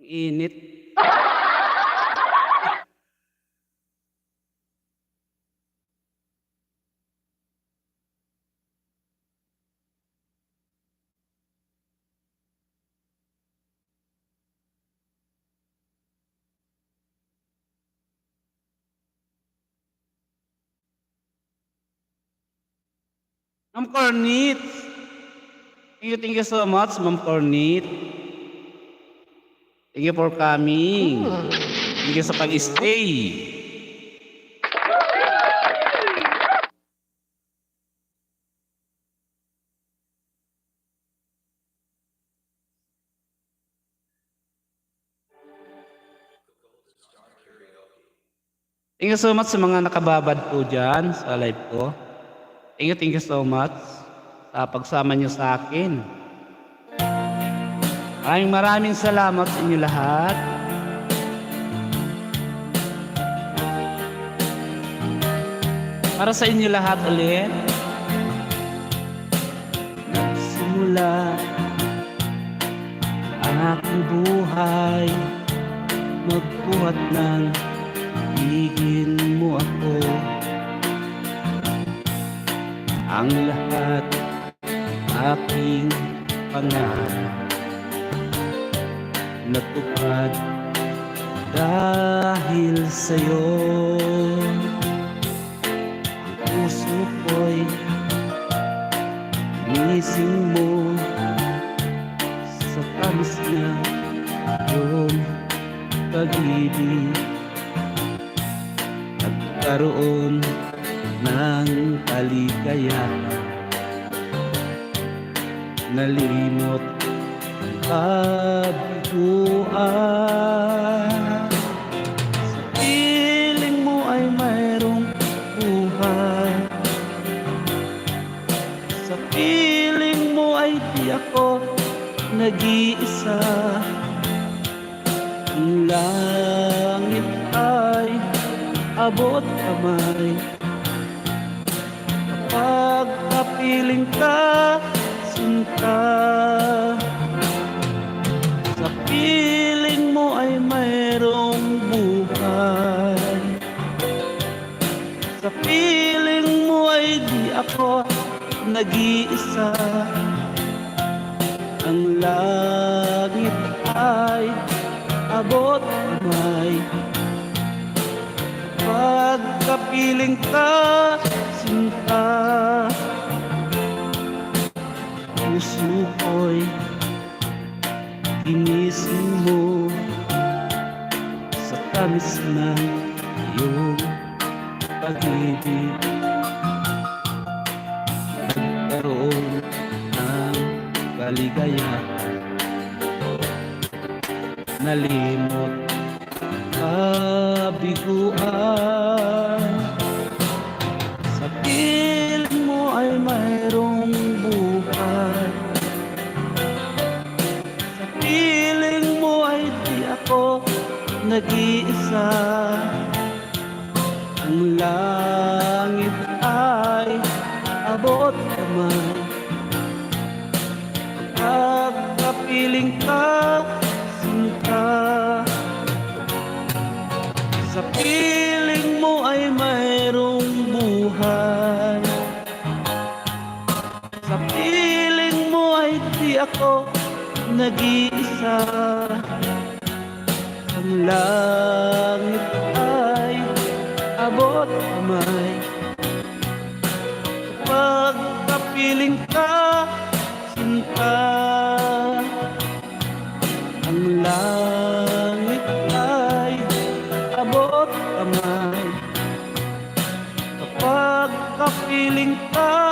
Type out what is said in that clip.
Init. Ma'am Cornit. Thank you so much, Ma'am Cornit. Thank you for coming. Thank you sa pag-stay. Thank you so much sa mga nakababad po dyan sa live ko. Thank you so much sa pagsama nyo sa akin. Maraming salamat sa inyo lahat. Para sa inyo lahat ulit. Nagsimula ang aking buhay, magbuhat ng ibigin mo ako. Ang lahat aking pangarap natupad dahil sa'yo. Ang puso ko'y nising mo sa tamis na iyong pag-ibig. Nagkaroon ng kaligayahan, nalimot kabiguan. Sa piling mo ay mayroong buhay, sa piling mo ay di ako nag-iisa. Ang langit ay abot kamay kapag kapiling ka, sinta. Sa piling mo ay mayroong buhay, sa piling mo ay di ako nag-iisa. Ang langit ay abot kamay kapag kapiling ka, sinta. Puso ko'y ginising mo sa tamis ng iyong pag-ibig. Nagkaroon ng kaligayahan, nalimot kabiguan. Sa piling mo ay mayroong buhay, sa piling mo ay di ako nag-iisa. Ang langit ay abot kamay kapag kapiling ka, sinta. Sa piling mo ay mayroong buhay, sa piling mo ay di ako nag-iisa. Ang langit ay abot kamay kapag kapiling ka, sinta. Ang langit ay abot kamay kapag kapiling ka,